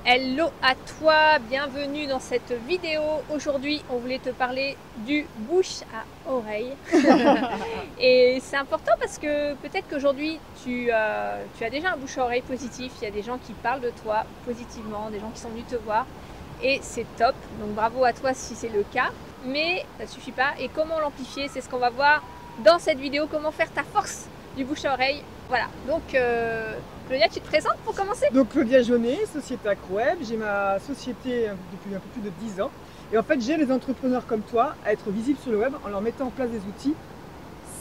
Hello à toi, bienvenue dans cette vidéo. Aujourd'hui, on voulait te parler du bouche à oreille. Et c'est important parce que peut-être qu'aujourd'hui, tu as déjà un bouche à oreille positif. Il y a des gens qui parlent de toi positivement, des gens qui sont venus te voir. Et c'est top. Donc bravo à toi si c'est le cas. Mais ça ne suffit pas. Et comment l'amplifier, c'est ce qu'on va voir dans cette vidéo. Comment faire ta force du bouche à oreille. Voilà. Donc Claudia, tu te présentes pour commencer? Donc Claudia Jaunet, société Acroweb, j'ai ma société depuis un peu plus de 10 ans. Et en fait, j'ai les entrepreneurs comme toi à être visibles sur le web en leur mettant en place des outils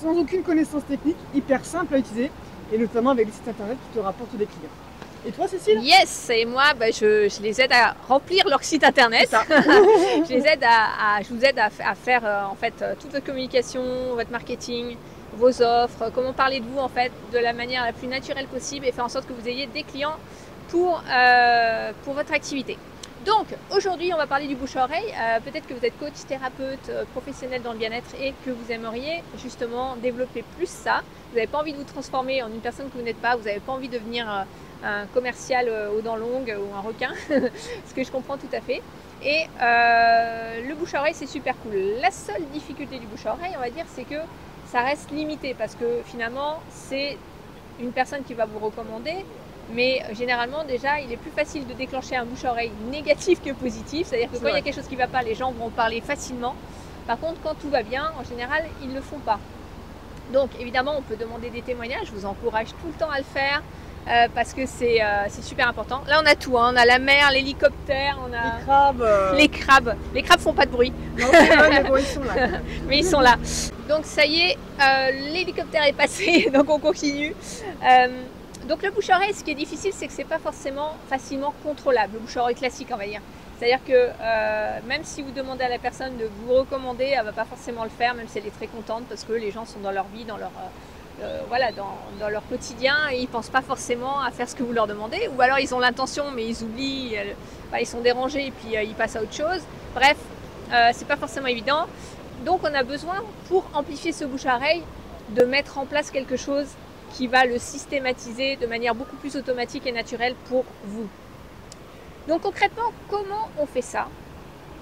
sans aucune connaissance technique, hyper simple à utiliser, et notamment avec les sites internet qui te rapportent des clients. Et toi, Cécile? Yes, et moi, je les aide à remplir leur site internet. Je vous aide à faire en fait toute votre communication, votre marketing, vos offres, comment parler de vous en fait de la manière la plus naturelle possible et faire en sorte que vous ayez des clients pour votre activité. Donc aujourd'hui on va parler du bouche à oreille. Peut-être que vous êtes coach, thérapeute, professionnel dans le bien-être et que vous aimeriez justement développer plus ça. Vous n'avez pas envie de vous transformer en une personne que vous n'êtes pas, vous n'avez pas envie de devenir un commercial aux dents longues ou un requin, ce que je comprends tout à fait. Et le bouche à oreille c'est super cool. La seule difficulté du bouche à oreille, on va dire, c'est que ça reste limité parce que finalement c'est une personne qui va vous recommander, mais généralement déjà il est plus facile de déclencher un bouche à oreille négatif que positif, c'est-à-dire que quand il y a quelque chose qui ne va pas, les gens vont en parler facilement. Par contre quand tout va bien, en général ils ne le font pas. Donc évidemment on peut demander des témoignages, je vous encourage tout le temps à le faire. Parce que c'est super important. Là on a tout, hein. On a la mer, l'hélicoptère, on a les crabes. Les crabes. Les crabes font pas de bruit. Non, mais bon, ils sont là. Mais ils sont là. Donc ça y est, l'hélicoptère est passé, donc on continue. Donc le bouche à oreille, ce qui est difficile, c'est que c'est pas forcément facilement contrôlable. Le bouche à oreille classique, on va dire. C'est-à-dire que même si vous demandez à la personne de vous recommander, elle va pas forcément le faire, même si elle est très contente, parce que les gens sont dans leur vie, dans leur voilà, dans leur quotidien et ils ne pensent pas forcément à faire ce que vous leur demandez, ou alors ils ont l'intention mais ils oublient, ils sont dérangés et puis ils passent à autre chose. Bref, c'est pas forcément évident. Donc on a besoin, pour amplifier ce bouche à oreille, de mettre en place quelque chose qui va le systématiser de manière beaucoup plus automatique et naturelle pour vous. Donc concrètement, comment on fait ça?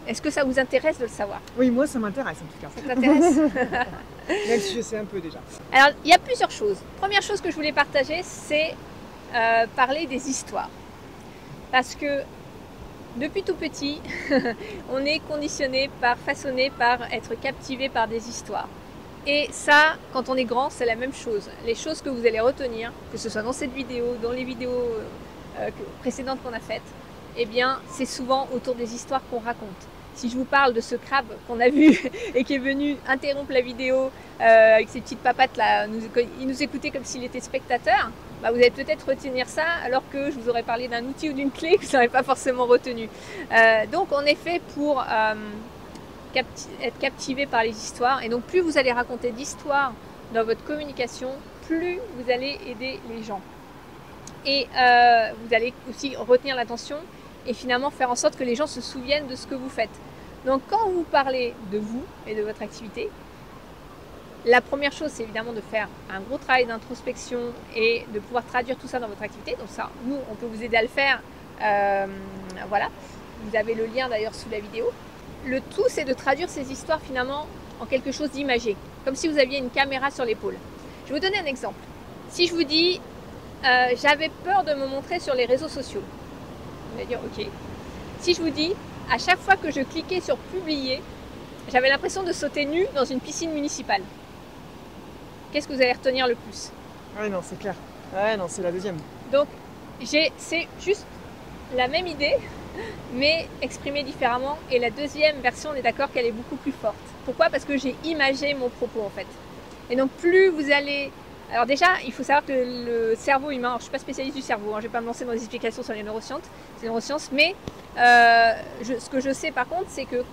Est-ce que ça vous intéresse de le savoir? Oui, moi ça m'intéresse en tout cas. Ça t'intéresse? Même si je sais un peu déjà. Alors, il y a plusieurs choses. Première chose que je voulais partager, c'est parler des histoires. Parce que depuis tout petit, on est conditionné façonné par être captivé par des histoires. Et ça, quand on est grand, c'est la même chose. Les choses que vous allez retenir, que ce soit dans cette vidéo, dans les vidéos précédentes qu'on a faites, eh bien, c'est souvent autour des histoires qu'on raconte. Si je vous parle de ce crabe qu'on a vu et qui est venu interrompre la vidéo avec ses petites papates là, il nous écoutait comme s'il était spectateur, bah vous allez peut-être retenir ça alors que je vous aurais parlé d'un outil ou d'une clé que vous n'aurez pas forcément retenu. Donc on est fait pour être captivé par les histoires, et donc plus vous allez raconter d'histoires dans votre communication, plus vous allez aider les gens. Et vous allez aussi retenir l'attention et finalement faire en sorte que les gens se souviennent de ce que vous faites. Donc quand vous parlez de vous et de votre activité, la première chose c'est évidemment de faire un gros travail d'introspection et de pouvoir traduire tout ça dans votre activité. Donc ça, nous on peut vous aider à le faire. Voilà, vous avez le lien d'ailleurs sous la vidéo. Le tout c'est de traduire ces histoires finalement en quelque chose d'imagé, comme si vous aviez une caméra sur l'épaule. Je vais vous donner un exemple. Si je vous dis j'avais peur de me montrer sur les réseaux sociaux, vous allez dire ok. Si je vous dis à chaque fois que je cliquais sur publier, j'avais l'impression de sauter nu dans une piscine municipale, qu'est-ce que vous allez retenir le plus? Ouais, non, c'est clair. Ouais, non, c'est la deuxième. Donc c'est juste la même idée mais exprimée différemment, et la deuxième version on est d'accord qu'elle est beaucoup plus forte. Pourquoi? Parce que j'ai imagé mon propos en fait. Et donc plus vous allez... Alors déjà, il faut savoir que le cerveau humain, alors je ne suis pas spécialiste du cerveau, hein, je ne vais pas me lancer dans des explications sur les neurosciences, mais ce que je sais par contre, c'est que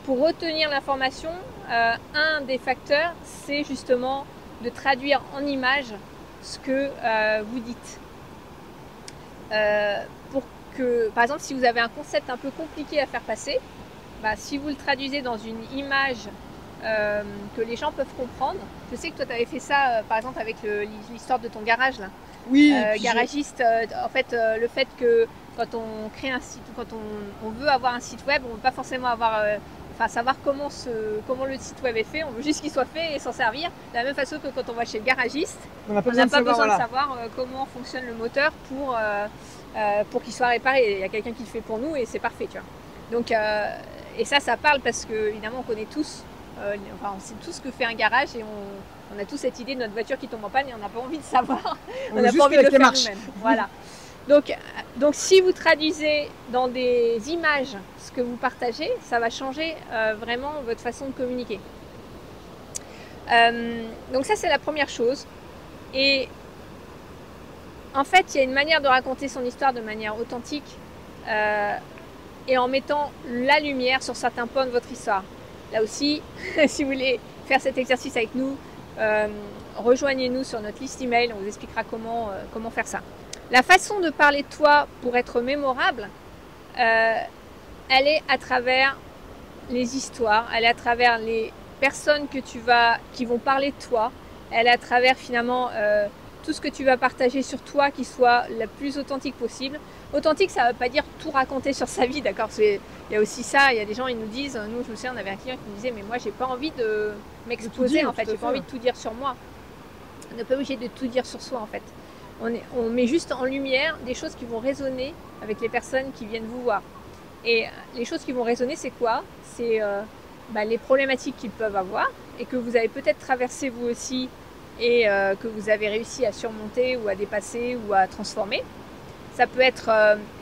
pour retenir l'information, un des facteurs, c'est justement de traduire en images ce que vous dites. Pour que, par exemple, si vous avez un concept un peu compliqué à faire passer, bah, si vous le traduisez dans une image que les gens peuvent comprendre. Je sais que toi tu avais fait ça par exemple avec l'histoire de ton garage là. Oui, et puis garagiste. En fait, le fait que quand on crée un site, quand on veut avoir un site web, on ne veut pas forcément avoir, savoir comment le site web est fait. On veut juste qu'il soit fait et s'en servir. De la même façon que quand on va chez le garagiste, on n'a pas on n'a pas besoin voilà. de savoir comment fonctionne le moteur pour qu'il soit réparé. Il y a quelqu'un qui le fait pour nous et c'est parfait, tu vois. Donc, et ça parle parce que évidemment on connaît tous, on sait tous ce que fait un garage et on a tous cette idée de notre voiture qui tombe en panne et on n'a pas envie de savoir, on n'a pas envie de le faire nous-mêmes. Voilà. Donc si vous traduisez dans des images ce que vous partagez, ça va changer vraiment votre façon de communiquer. Donc ça c'est la première chose. Et en fait il y a une manière de raconter son histoire de manière authentique et en mettant la lumière sur certains points de votre histoire. Là aussi, si vous voulez faire cet exercice avec nous, rejoignez-nous sur notre liste email, on vous expliquera comment faire ça. La façon de parler de toi pour être mémorable, elle est à travers les histoires, elle est à travers les personnes qui vont parler de toi, elle est à travers finalement tout ce que tu vas partager sur toi qui soit la plus authentique possible. Authentique, ça ne veut pas dire tout raconter sur sa vie, d'accord? Il y a aussi ça, il y a des gens, ils nous disent, nous je me souviens, on avait un client qui nous disait, mais moi j'ai pas envie de m'exposer en fait, j'ai pas envie de tout dire sur moi. On n'est pas obligé de tout dire sur soi en fait. On met juste en lumière des choses qui vont résonner avec les personnes qui viennent vous voir. Et les choses qui vont résonner, c'est quoi? C'est les problématiques qu'ils peuvent avoir et que vous avez peut-être traversé vous aussi et que vous avez réussi à surmonter ou à dépasser ou à transformer. Ça peut être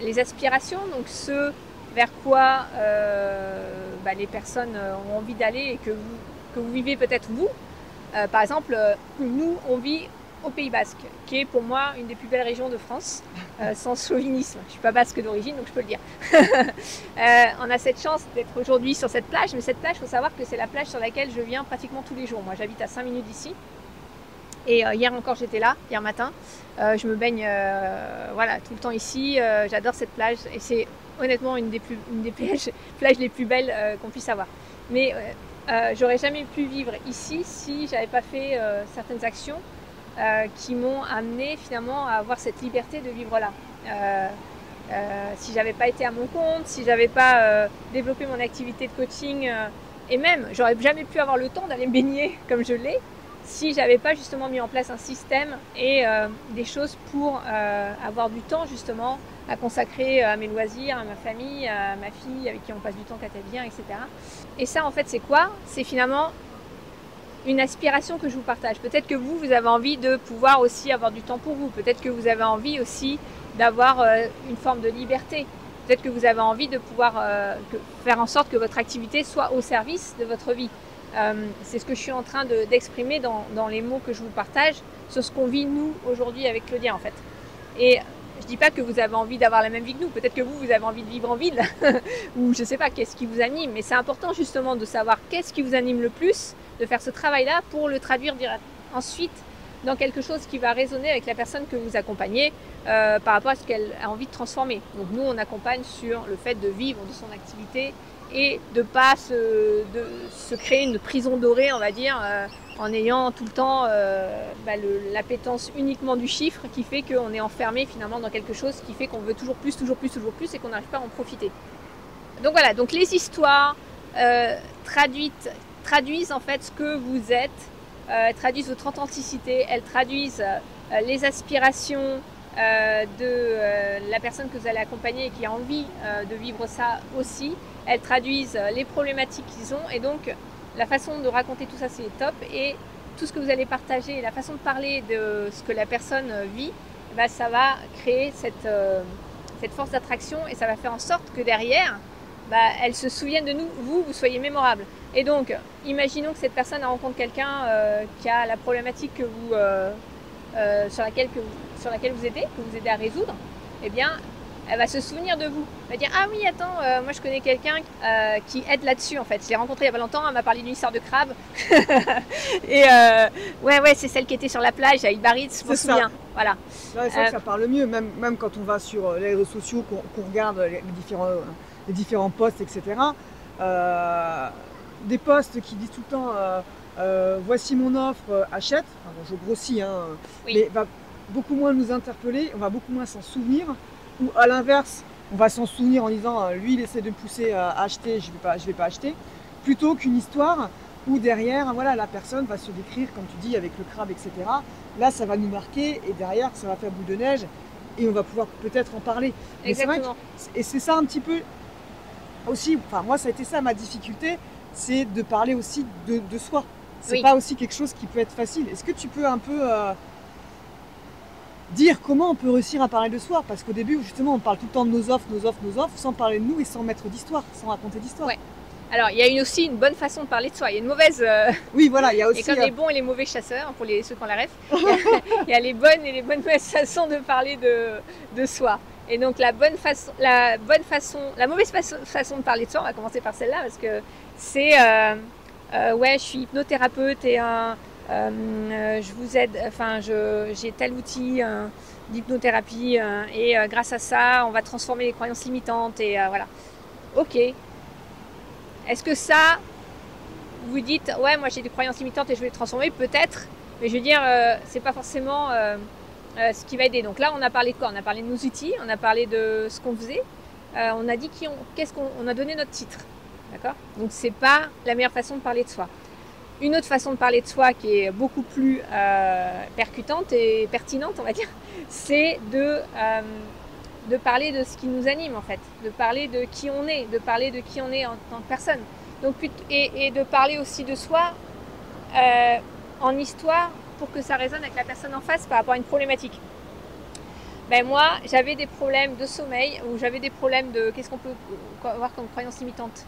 les aspirations, donc ce vers quoi les personnes ont envie d'aller et que vous vivez peut-être vous. Par exemple, nous, on vit au Pays Basque, qui est pour moi une des plus belles régions de France, sans chauvinisme. Je ne suis pas basque d'origine, donc je peux le dire. On a cette chance d'être aujourd'hui sur cette plage, mais cette plage, il faut savoir que c'est la plage sur laquelle je viens pratiquement tous les jours. Moi, j'habite à 5 minutes d'ici. Et hier encore, j'étais là, hier matin. Je me baigne tout le temps ici. J'adore cette plage et c'est honnêtement une des plages les plus belles qu'on puisse avoir. Mais j'aurais jamais pu vivre ici si j'avais pas fait certaines actions qui m'ont amené finalement à avoir cette liberté de vivre là. Si j'avais pas été à mon compte, si j'avais pas développé mon activité de coaching et même j'aurais jamais pu avoir le temps d'aller me baigner comme je l'ai si j'avais pas justement mis en place un système et des choses pour avoir du temps justement à consacrer à mes loisirs, à ma famille, à ma fille avec qui on passe du temps quand elle vient, etc. Et ça en fait c'est quoi? C'est finalement une aspiration que je vous partage. Peut-être que vous avez envie de pouvoir aussi avoir du temps pour vous. Peut-être que vous avez envie aussi d'avoir une forme de liberté. Peut-être que vous avez envie de pouvoir faire en sorte que votre activité soit au service de votre vie. C'est ce que je suis en train d'exprimer dans les mots que je vous partage sur ce qu'on vit nous aujourd'hui avec Claudia en fait. Et je dis pas que vous avez envie d'avoir la même vie que nous, peut-être que vous avez envie de vivre en ville ou je sais pas qu'est-ce qui vous anime, mais c'est important justement de savoir qu'est-ce qui vous anime le plus, de faire ce travail-là pour le traduire ensuite dans quelque chose qui va résonner avec la personne que vous accompagnez par rapport à ce qu'elle a envie de transformer. Donc nous on accompagne sur le fait de vivre de son activité et de ne pas se créer une prison dorée, on va dire, en ayant tout le temps l'appétence uniquement du chiffre qui fait qu'on est enfermé finalement dans quelque chose qui fait qu'on veut toujours plus, toujours plus, toujours plus et qu'on n'arrive pas à en profiter. Donc voilà, donc les histoires traduisent en fait ce que vous êtes, traduisent votre authenticité, elles traduisent les aspirations de la personne que vous allez accompagner et qui a envie de vivre ça aussi. Elles traduisent les problématiques qu'ils ont et donc la façon de raconter tout ça c'est top et tout ce que vous allez partager, la façon de parler de ce que la personne vit, ça va créer cette force d'attraction et ça va faire en sorte que derrière elle se souvienne de vous soyez mémorable. Et donc imaginons que cette personne rencontre quelqu'un qui a la problématique que sur laquelle vous aidez à résoudre, eh bien elle va se souvenir de vous. Elle va dire ah oui attends moi je connais quelqu'un qui aide là-dessus en fait. Je l'ai rencontré il y a pas longtemps, elle m'a parlé d'une histoire de crabe. Et ouais c'est celle qui était sur la plage à Ibaritz, je m'en souviens. Voilà. C'est vrai que ça parle mieux, même quand on va sur les réseaux sociaux, qu'on regarde les différents posts, etc. Des posts qui disent tout le temps voici mon offre, achète. Enfin, bon, je grossis, hein, oui. mais beaucoup moins nous interpeller, on va beaucoup moins s'en souvenir, ou à l'inverse, on va s'en souvenir en disant lui il essaie de me pousser à acheter, je vais pas acheter, plutôt qu'une histoire où derrière, voilà, la personne va se décrire, comme tu dis, avec le crabe, etc. Là, ça va nous marquer et derrière, ça va faire boule de neige et on va pouvoir peut-être en parler. Mais c'est vrai et c'est ça un petit peu aussi, enfin moi ça a été ça ma difficulté, c'est de parler aussi de soi. C'est pas aussi quelque chose qui peut être facile. Est-ce que tu peux un peu dire comment on peut réussir à parler de soi? Parce qu'au début, justement, on parle tout le temps de nos offres, sans parler de nous et sans mettre d'histoire, sans raconter d'histoire. Ouais. Alors, il y a aussi une bonne façon de parler de soi. Il y a une mauvaise... Oui, voilà, il y a aussi... Et comme les bons et les mauvais chasseurs, pour ceux qui ont la ref, il y a les bonnes et les bonnes façons de parler de soi. Et donc, la mauvaise façon de parler de soi, on va commencer par celle-là, parce que c'est... ouais, je suis hypnothérapeute et je vous aide, enfin, j'ai tel outil d'hypnothérapie et grâce à ça, on va transformer les croyances limitantes et voilà. Ok. Est-ce que ça, vous dites, ouais, moi j'ai des croyances limitantes et je vais les transformer? Peut-être, mais je veux dire, c'est pas forcément ce qui va aider. Donc là, on a parlé de quoi? On a parlé de nos outils, on a parlé de ce qu'on faisait, on a dit on a donné notre titre, d'accord? Donc c'est pas la meilleure façon de parler de soi. Une autre façon de parler de soi qui est beaucoup plus percutante et pertinente, on va dire, c'est de parler de ce qui nous anime en fait, de parler de qui on est, de parler de qui on est en tant que personne. Donc, et de parler aussi de soi en histoire pour que ça résonne avec la personne en face par rapport à une problématique. Ben moi, j'avais des problèmes de sommeil ou j'avais des problèmes de... Qu'est-ce qu'on peut avoir comme croyance limitante?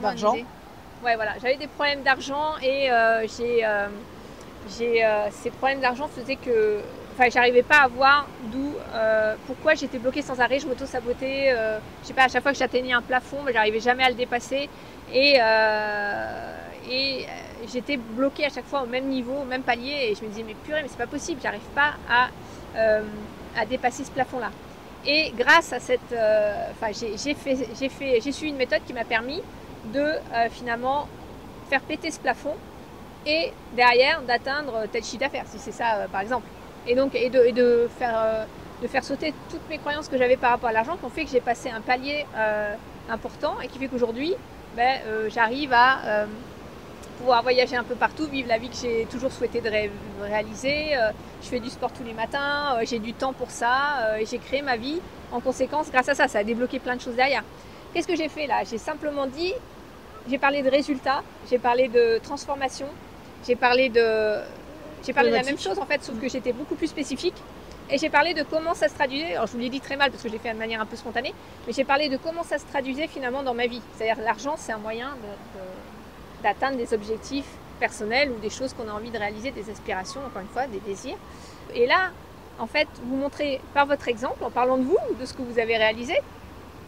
D'argent. Ouais, voilà, j'avais des problèmes d'argent et ces problèmes d'argent faisaient que... Enfin, j'arrivais pas à voir pourquoi j'étais bloquée sans arrêt, je m'auto-sabotais, je sais pas, à chaque fois que j'atteignais un plafond, mais j'arrivais jamais à le dépasser et j'étais bloquée à chaque fois au même niveau, au même palier et je me disais mais purée, mais c'est pas possible, j'arrive pas à dépasser ce plafond-là. Et grâce à cette, j'ai suivi une méthode qui m'a permis de finalement faire péter ce plafond et derrière d'atteindre tel chiffre d'affaires, si c'est ça par exemple. Et donc de faire sauter toutes mes croyances que j'avais par rapport à l'argent qui ont fait que j'ai passé un palier important et qui fait qu'aujourd'hui j'arrive à pouvoir voyager un peu partout, vivre la vie que j'ai toujours souhaité de réaliser. Je fais du sport tous les matins, j'ai du temps pour ça et j'ai créé ma vie en conséquence grâce à ça. Ça a débloqué plein de choses derrière. Qu'est-ce que j'ai fait là? J'ai simplement dit, j'ai parlé de résultats, j'ai parlé de transformation, j'ai parlé de la même chose en fait, sauf que j'étais beaucoup plus spécifique. Et j'ai parlé de comment ça se traduisait, alors je vous l'ai dit très mal parce que je l'ai fait de manière un peu spontanée, mais j'ai parlé de comment ça se traduisait finalement dans ma vie. C'est-à-dire l'argent, c'est un moyen d'atteindre des objectifs personnels ou des choses qu'on a envie de réaliser, des aspirations, encore une fois, des désirs. Et là, en fait, vous montrez par votre exemple, en parlant de vous, de ce que vous avez réalisé,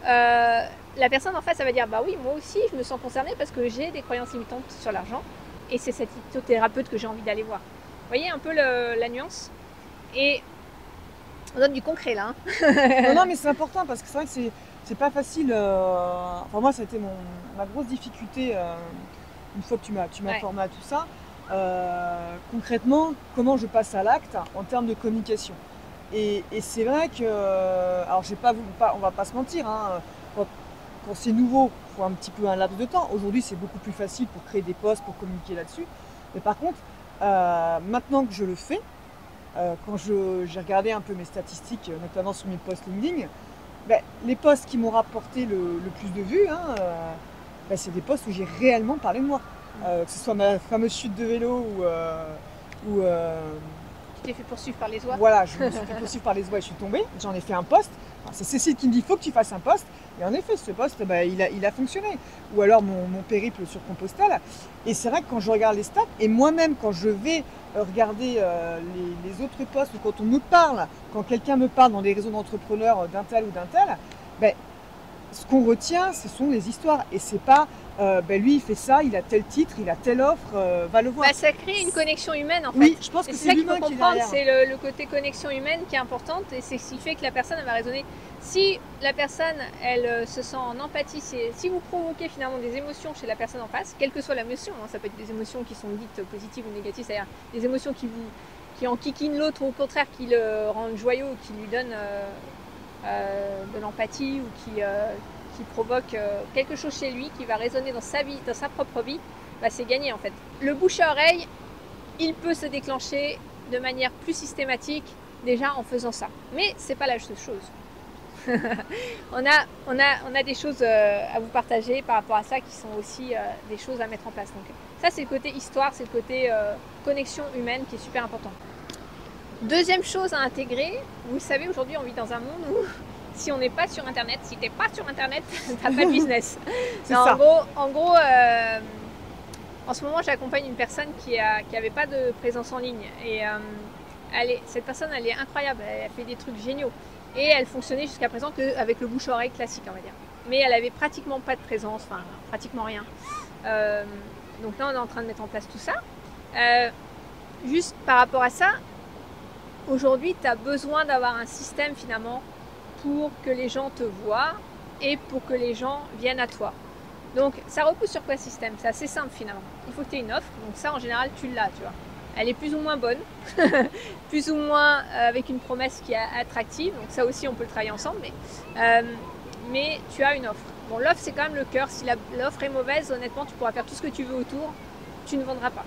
la personne en face, ça va dire, bah oui, moi aussi, je me sens concernée parce que j'ai des croyances limitantes sur l'argent et c'est cette hypnothérapeute que j'ai envie d'aller voir. Vous voyez un peu la nuance? Et on donne du concret là. Non, mais c'est important parce que c'est vrai que c'est pas facile. Enfin, moi, ça a été ma grosse difficulté une fois que tu m'as formé à tout ça. Concrètement, comment je passe à l'acte en termes de communication. Et c'est vrai que, alors on va pas se mentir, hein, quand c'est nouveau, il faut un petit peu un laps de temps. Aujourd'hui, c'est beaucoup plus facile pour créer des posts, pour communiquer là-dessus. Mais par contre, maintenant que je le fais, quand j'ai regardé un peu mes statistiques, notamment sur mes posts LinkedIn, les posts qui m'ont rapporté le plus de vues, c'est des posts où j'ai réellement parlé de moi. Que ce soit ma fameuse chute de vélo ou tu t'es fait poursuivre par les oies. Voilà, je me suis fait poursuivre par les oies et je suis tombée. J'en ai fait un post. C'est Cécile qui me dit il faut que tu fasses un post. Et en effet, ce post, il a fonctionné. Ou alors mon périple sur Compostelle. Et c'est vrai que quand je regarde les stats, et moi-même quand je vais regarder les autres posts, ou quand on me parle, quand quelqu'un me parle dans des réseaux d'entrepreneurs d'un tel ou d'un tel, ce qu'on retient, ce sont les histoires. Et c'est pas lui il fait ça, il a tel titre, il a telle offre, va le voir. Ça crée une connexion humaine en fait. Oui, je pense que c'est l'humain qu'il faut comprendre, c'est le côté connexion humaine qui est importante et c'est ce qui fait que la personne elle va raisonner. Si la personne elle se sent en empathie, si vous provoquez finalement des émotions chez la personne en face, quelle que soit l'émotion, ça peut être des émotions qui sont dites positives ou négatives, c'est-à-dire des émotions qui enquiquine l'autre ou au contraire qui le rend joyeux ou qui lui donne de l'empathie ou qui provoque quelque chose chez lui qui va résonner dans sa vie, dans sa propre vie, bah, c'est gagné en fait. Le bouche à oreille, il peut se déclencher de manière plus systématique déjà en faisant ça. Mais c'est pas la seule chose. on a des choses à vous partager par rapport à ça qui sont aussi des choses à mettre en place. Donc ça c'est le côté histoire, c'est le côté connexion humaine qui est super important. Deuxième chose à intégrer, vous le savez aujourd'hui on vit dans un monde où si on n'est pas sur internet, si t'es pas sur internet, t'as pas de business. C'est ça. En gros en ce moment j'accompagne une personne qui avait pas de présence en ligne et cette personne elle est incroyable, elle fait des trucs géniaux. Et elle fonctionnait jusqu'à présent qu'avec le bouche-oreille classique, on va dire. Mais elle avait pratiquement pas de présence, enfin pratiquement rien. Donc là, on est en train de mettre en place tout ça. Juste par rapport à ça, aujourd'hui, tu as besoin d'avoir un système finalement pour que les gens te voient et pour que les gens viennent à toi. Donc ça repousse sur quoi le système? C'est assez simple finalement. Il faut que tu aies une offre, donc ça en général tu l'as, tu vois. Elle est plus ou moins bonne, plus ou moins avec une promesse qui est attractive, donc ça aussi on peut le travailler ensemble, mais tu as une offre. Bon, l'offre c'est quand même le cœur, si l'offre est mauvaise, honnêtement tu pourras faire tout ce que tu veux autour, tu ne vendras pas.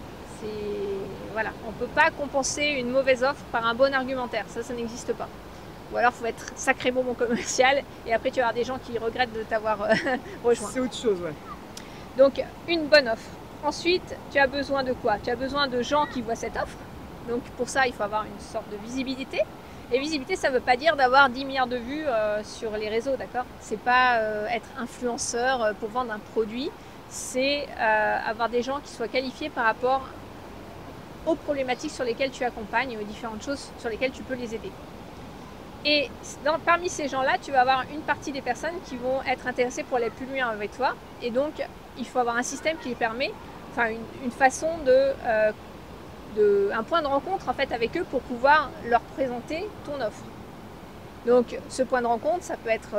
Voilà, on ne peut pas compenser une mauvaise offre par un bon argumentaire, ça n'existe pas. Ou alors il faut être sacrément bon commercial et après tu vas avoir des gens qui regrettent de t'avoir rejoint. C'est autre chose, ouais. Donc une bonne offre. Ensuite, tu as besoin de quoi? Tu as besoin de gens qui voient cette offre. Donc pour ça, il faut avoir une sorte de visibilité. Et visibilité, ça ne veut pas dire d'avoir 10 milliards de vues sur les réseaux, d'accord? C'est pas être influenceur pour vendre un produit. C'est avoir des gens qui soient qualifiés par rapport aux problématiques sur lesquelles tu accompagnes et aux différentes choses sur lesquelles tu peux les aider. Et parmi ces gens-là, tu vas avoir une partie des personnes qui vont être intéressées pour aller plus loin avec toi. Et donc, il faut avoir un système qui lui permet, enfin une façon un point de rencontre en fait avec eux pour pouvoir leur présenter ton offre. Donc, ce point de rencontre, ça peut être,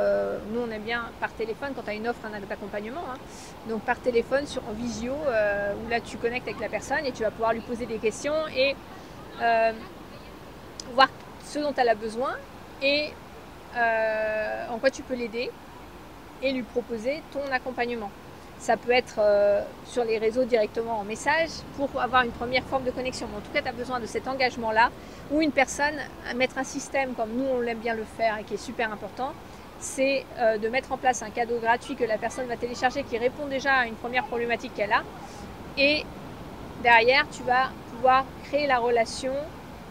nous on aime bien par téléphone quand tu as une offre, un accompagnement. Hein. Donc par téléphone, en visio, où là tu connectes avec la personne et tu vas pouvoir lui poser des questions et voir ce dont elle a besoin et en quoi tu peux l'aider et lui proposer ton accompagnement. Ça peut être sur les réseaux directement en message pour avoir une première forme de connexion. Mais en tout cas, tu as besoin de cet engagement-là où une personne, mettre un système comme nous, on l'aime bien le faire et qui est super important, c'est de mettre en place un cadeau gratuit que la personne va télécharger qui répond déjà à une première problématique qu'elle a. Et derrière, tu vas pouvoir créer la relation,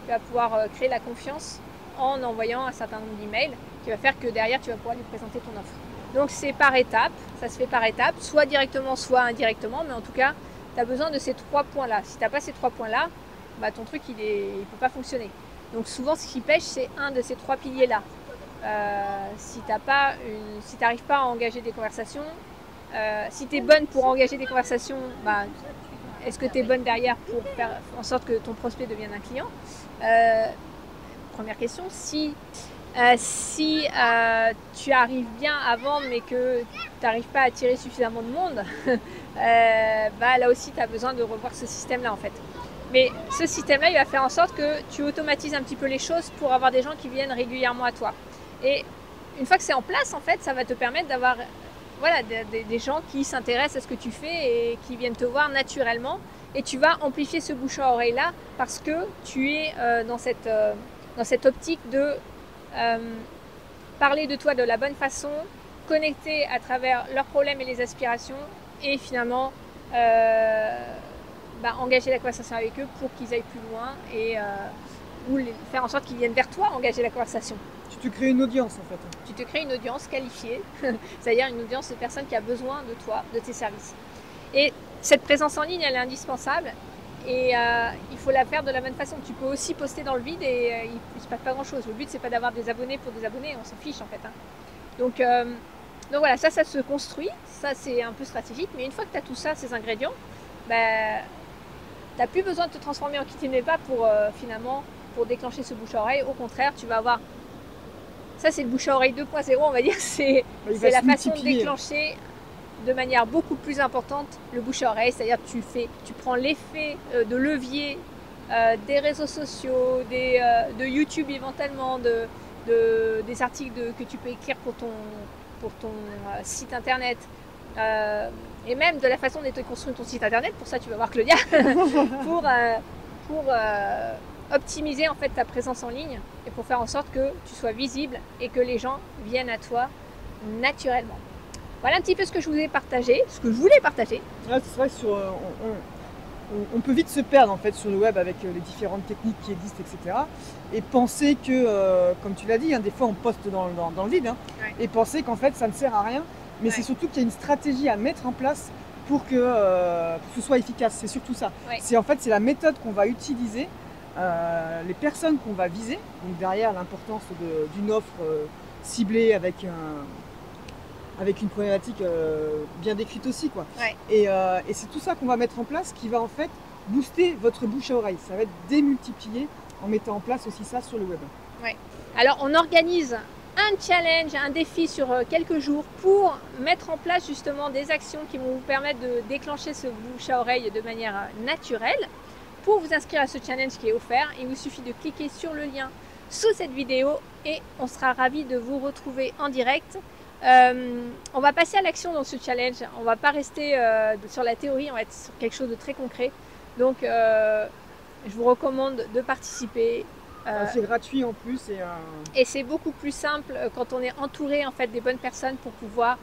tu vas pouvoir créer la confiance en envoyant un certain nombre d'emails qui va faire que derrière, tu vas pouvoir lui présenter ton offre. Donc c'est par étapes, ça se fait par étapes, soit directement, soit indirectement, mais en tout cas, tu as besoin de ces 3 points-là. Si tu n'as pas ces 3 points-là, bah, ton truc, il ne peut pas fonctionner. Donc souvent, ce qui pêche, c'est un de ces 3 piliers-là. Si tu n'arrives pas à engager des conversations, si tu es bonne pour engager des conversations, bah, est-ce que tu es bonne derrière pour faire en sorte que ton prospect devienne un client? Première question. Si tu arrives bien à vendre mais que tu n'arrives pas à attirer suffisamment de monde, bah, là aussi tu as besoin de revoir ce système-là en fait. Mais ce système-là, il va faire en sorte que tu automatises un petit peu les choses pour avoir des gens qui viennent régulièrement à toi. Et une fois que c'est en place, en fait, ça va te permettre d'avoir voilà, des gens qui s'intéressent à ce que tu fais et qui viennent te voir naturellement. Et tu vas amplifier ce bouche à oreille-là parce que tu es dans cette optique de parler de toi de la bonne façon, connecter à travers leurs problèmes et les aspirations et finalement engager la conversation avec eux pour qu'ils aillent plus loin et ou faire en sorte qu'ils viennent vers toi engager la conversation. Tu te crées une audience en fait. Tu te crées une audience qualifiée, c'est-à-dire une audience de personnes qui a besoin de toi, de tes services. Et cette présence en ligne, elle est indispensable et il faut la faire de la même façon. Tu peux aussi poster dans le vide et il ne se passe pas grand-chose. Le but, c'est pas d'avoir des abonnés pour des abonnés, on s'en fiche en fait. Hein. Donc voilà, ça se construit, ça c'est un peu stratégique, mais une fois que tu as tout ça, ces ingrédients, tu n'as plus besoin de te transformer en qui tu n'es pas finalement pour déclencher ce bouche à oreille. Au contraire, tu vas avoir, ça c'est le bouche à oreille 2.0 on va dire, c'est la façon de déclencher de manière beaucoup plus importante le bouche à oreille, c'est-à-dire tu prends l'effet de levier des réseaux sociaux, de YouTube éventuellement, des articles que tu peux écrire pour ton site internet, et même de la façon dont tu construis ton site internet. Pour ça, tu vas voir Claudia, pour optimiser en fait ta présence en ligne et pour faire en sorte que tu sois visible et que les gens viennent à toi naturellement. Voilà un petit peu ce que je voulais partager, ce que je voulais partager. Ouais, c'est vrai que on peut vite se perdre en fait sur le web avec les différentes techniques qui existent, etc. Et penser que, comme tu l'as dit, hein, des fois on poste dans le vide, hein, Ouais. et penser qu'en fait ça ne sert à rien. Mais Ouais. c'est surtout qu'il y a une stratégie à mettre en place pour que ce soit efficace. C'est surtout ça. Ouais. C'est la méthode qu'on va utiliser, les personnes qu'on va viser. Donc derrière l'importance d'une offre ciblée avec une problématique bien décrite aussi, quoi. Ouais. Et c'est tout ça qu'on va mettre en place qui va en fait booster votre bouche à oreille. Ça va être démultiplié en mettant en place aussi ça sur le web. Ouais. Alors on organise un challenge, un défi sur quelques jours pour mettre en place justement des actions qui vont vous permettre de déclencher ce bouche à oreille de manière naturelle. Pour vous inscrire à ce challenge qui est offert, il vous suffit de cliquer sur le lien sous cette vidéo et on sera ravis de vous retrouver en direct. On va passer à l'action dans ce challenge. On va pas rester sur la théorie, on va être sur quelque chose de très concret. Donc je vous recommande de participer. C'est gratuit en plus et c'est beaucoup plus simple quand on est entouré en fait des bonnes personnes pour pouvoir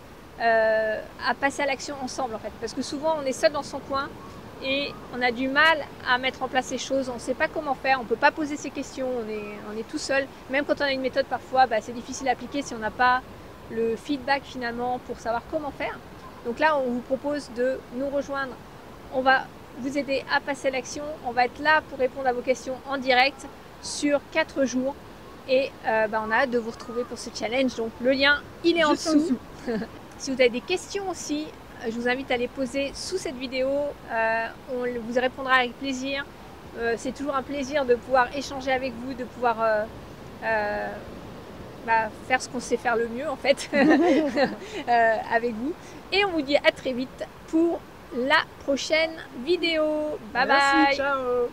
passer à l'action ensemble en fait. Parce que souvent on est seul dans son coin et on a du mal à mettre en place ces choses. On ne sait pas comment faire, on ne peut pas poser ces questions, on est tout seul. Même quand on a une méthode parfois, c'est difficile à appliquer si on n'a pas le feedback finalement pour savoir comment faire. Donc là on vous propose de nous rejoindre. On va vous aider à passer à l'action. On va être là pour répondre à vos questions en direct sur 4 jours et on a hâte de vous retrouver pour ce challenge. Donc le lien il est en dessous. Si vous avez des questions aussi, je vous invite à les poser sous cette vidéo. On vous répondra avec plaisir. C'est toujours un plaisir de pouvoir échanger avec vous, de pouvoir faire ce qu'on sait faire le mieux en fait avec vous. Et on vous dit à très vite pour la prochaine vidéo. Bye. Merci, bye. ciao.